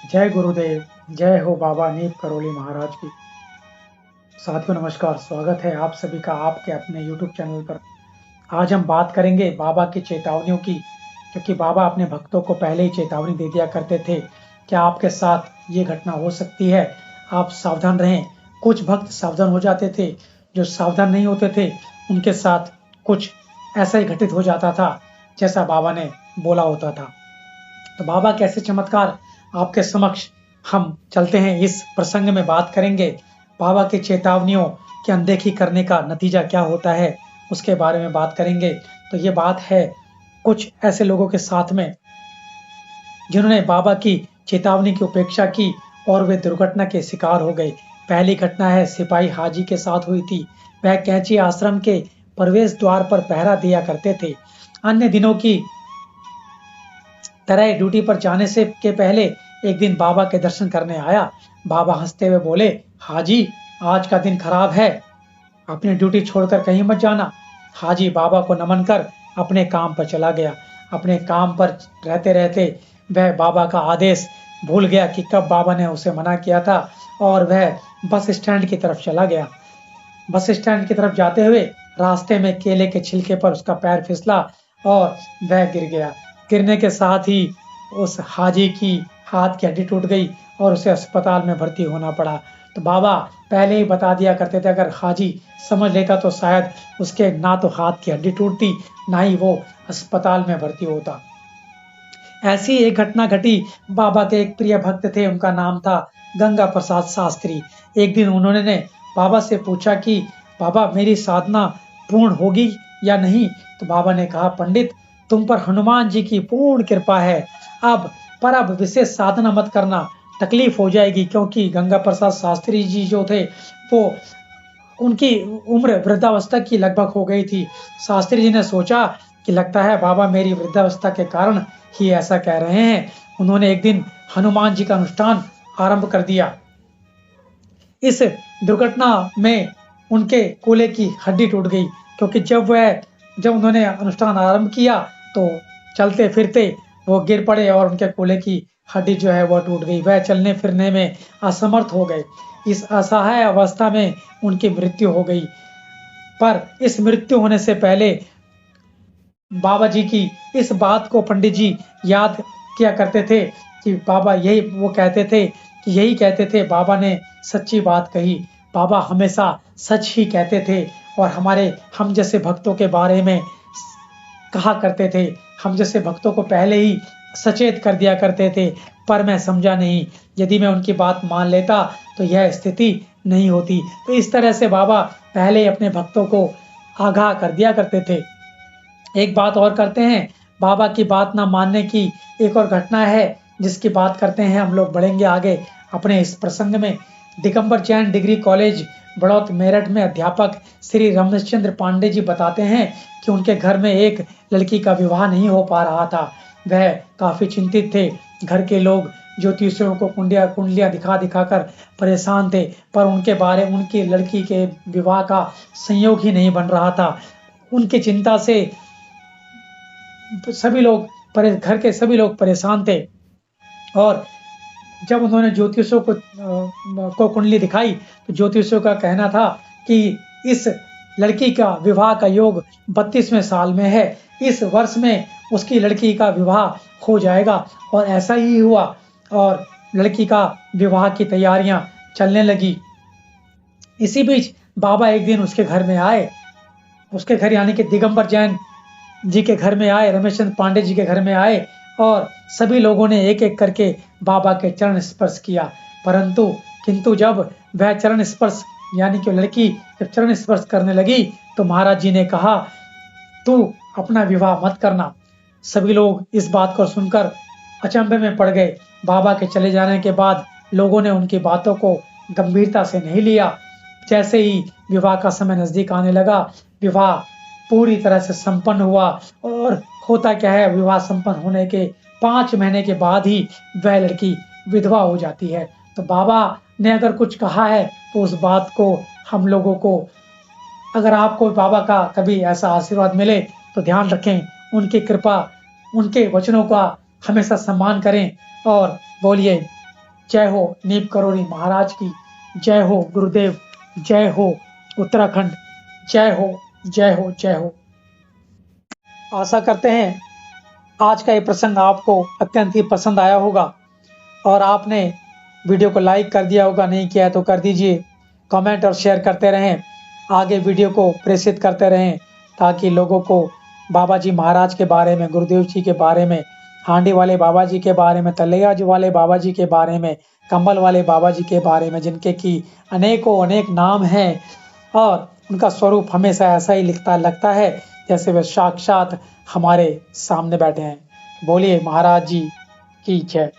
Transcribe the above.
जय गुरुदेव, जय हो बाबा नीम करोली महाराज की। साथियों नमस्कार, स्वागत है आप सभी का आपके अपने YouTube चैनल पर। आज हम बात करेंगे बाबा की चेतावनियों की, क्योंकि बाबा अपने भक्तों को पहले ही चेतावनी दे दिया करते थे कि आपके साथ ये घटना हो सकती है, आप सावधान रहें। कुछ भक्त सावधान हो जाते थे, जो सावधान नहीं होते थे उनके साथ कुछ ऐसा ही घटित हो जाता था जैसा बाबा ने बोला होता था। तो बाबा कैसे चमत्कार आपके समक्ष हम चलते हैं, इस प्रसंग में बात करेंगे। बाबा की चेतावनियों की अनदेखी करने का नतीजा क्या होता है, उसके बारे में बात करेंगे। तो ये बात है कुछ ऐसे लोगों के साथ में जिन्होंने बाबा की चेतावनी की उपेक्षा की और वे दुर्घटना के शिकार हो गए। पहली घटना है सिपाही हाजी के साथ हुई थी। वह कैंची आश्रम के प्रवेश द्वार पर पहरा दिया करते थे। अन्य दिनों की तरह ड्यूटी पर जाने से के पहले एक दिन बाबा के दर्शन करने आया। बाबा हंसते हुए बोले, हाजी आज का दिन खराब है, अपनी ड्यूटी छोड़कर कहीं मत जाना। हाजी बाबा को नमन कर अपने काम पर चला गया। अपने काम पर रहते रहते वह बाबा का आदेश भूल गया कि कब बाबा ने उसे मना किया था, और वह बस स्टैंड की तरफ चला गया। बस स्टैंड की तरफ जाते हुए रास्ते में केले के छिलके पर उसका पैर फिसला और वह गिर गया। गिरने के साथ ही उस हाजी की हाथ की हड्डी टूट गई और उसे अस्पताल में भर्ती होना पड़ा। तो बाबा पहले ही बता दिया करते थे, अगर हाजी समझ लेता तो शायद उसके ना तो हाथ की हड्डी टूटती, ना ही वो अस्पताल में भर्ती होता। ऐसी एक घटना घटी। बाबा के एक प्रिय भक्त थे, उनका नाम था गंगा प्रसाद शास्त्री। एक दिन उन्होंने बाबा से पूछा कि बाबा मेरी साधना पूर्ण होगी या नहीं। तो बाबा ने कहा, पंडित तुम पर हनुमान जी की पूर्ण कृपा है, अब विशेष साधना मत करना, तकलीफ हो जाएगी। क्योंकि गंगा प्रसाद शास्त्री जी जो थे वो उनकी उम्र वृद्धावस्था की लगभग हो गई थी। शास्त्री जी ने सोचा कि लगता है बाबा मेरी वृद्धावस्था के कारण ही ऐसा कह रहे हैं। उन्होंने एक दिन हनुमान जी का अनुष्ठान आरंभ कर दिया। इस दुर्घटना में उनके कूल्हे की हड्डी टूट गई, क्योंकि जब उन्होंने अनुष्ठान आरंभ किया तो चलते फिरते वो गिर पड़े और उनके कूल्हे की हड्डी जो है वो टूट गई। वह चलने फिरने में असमर्थ हो गए। इस असहाय अवस्था में उनकी मृत्यु हो गई। पर इस मृत्यु होने से पहले बाबा जी की इस बात को पंडित जी याद किया करते थे कि बाबा यही कहते थे, बाबा ने सच्ची बात कही। बाबा हमेशा सच ही कहते थे और हम जैसे भक्तों के बारे में कहा करते थे। हम जैसे भक्तों को पहले ही सचेत कर दिया करते थे, पर मैं समझा नहीं। यदि मैं उनकी बात मान लेता तो यह स्थिति नहीं होती। तो इस तरह से बाबा पहले ही अपने भक्तों को आगाह कर दिया करते थे। एक बात और करते हैं, बाबा की बात ना मानने की एक और घटना है जिसकी बात करते हैं। हम लोग बढ़ेंगे आगे अपने इस प्रसंग में। दिगंबर जैन डिग्री कॉलेज बड़ौत मेरठ में अध्यापक श्री रमेशचंद्र पांडे जी बताते हैं कि उनके घर में एक लड़की का विवाह नहीं हो पा रहा था। वह काफी चिंतित थे। घर के लोग ज्योतिषियों को कुंडलियां दिखा दिखाकर परेशान थे, पर उनकी लड़की के विवाह का संयोग ही नहीं बन रहा था। उनकी चिंता से घर के सभी लोग परेशान थे। और जब उन्होंने ज्योतिषियों को कुंडली दिखाई तो ज्योतिषियों का कहना था कि इस लड़की का विवाह का योग 32वें साल में है, इस वर्ष में उसकी लड़की का विवाह हो जाएगा। और ऐसा ही हुआ और लड़की का विवाह की तैयारियां चलने लगी। इसी बीच बाबा एक दिन उसके घर में आए। उसके घर यानी कि दिगंबर जैन जी के घर में आए, रमेशचंद्र पांडे जी के घर में आए और सभी लोगों ने एक एक करके बाबा के चरण स्पर्श किया। किंतु जब वह चरण स्पर्श यानी कि लड़की जब चरण स्पर्श करने लगी तो महाराज जी ने कहा, तू अपना विवाह मत करना। सभी लोग इस बात को सुनकर अचंभे में पड़ गए। बाबा के चले जाने के बाद लोगों ने उनकी बातों को गंभीरता से नहीं लिया। जैसे ही विवाह का समय नजदीक आने लगा, विवाह पूरी तरह से संपन्न हुआ। और होता क्या है, विवाह संपन्न होने के 5 महीने के बाद ही वह लड़की विधवा हो जाती है। तो बाबा ने अगर कुछ कहा है तो उस बात को हम लोगों को, अगर आपको बाबा का कभी ऐसा आशीर्वाद मिले तो ध्यान रखें, उनकी कृपा, उनके वचनों का हमेशा सम्मान करें और बोलिए जय हो नीप करोड़ी महाराज की, जय हो गुरुदेव, जय हो उत्तराखंड, जय हो जय हो जय हो। आशा करते हैं आज का ये प्रसंग आपको अत्यंत ही पसंद आया होगा और आपने वीडियो को लाइक कर दिया होगा, नहीं किया है तो कर दीजिए। कमेंट और शेयर करते रहें, आगे वीडियो को प्रेषित करते रहें ताकि लोगों को बाबा जी महाराज के बारे में, गुरुदेव जी के बारे में, हांडी वाले बाबा जी के बारे में, तलैया जी वाले बाबा जी के बारे में, कंबल वाले बाबा जी के बारे में, जिनके की अनेकों अनेक नाम हैं और उनका स्वरूप हमेशा ऐसा ही लगता है जैसे वे साक्षात हमारे सामने बैठे हैं। बोलिए महाराज जी की जय।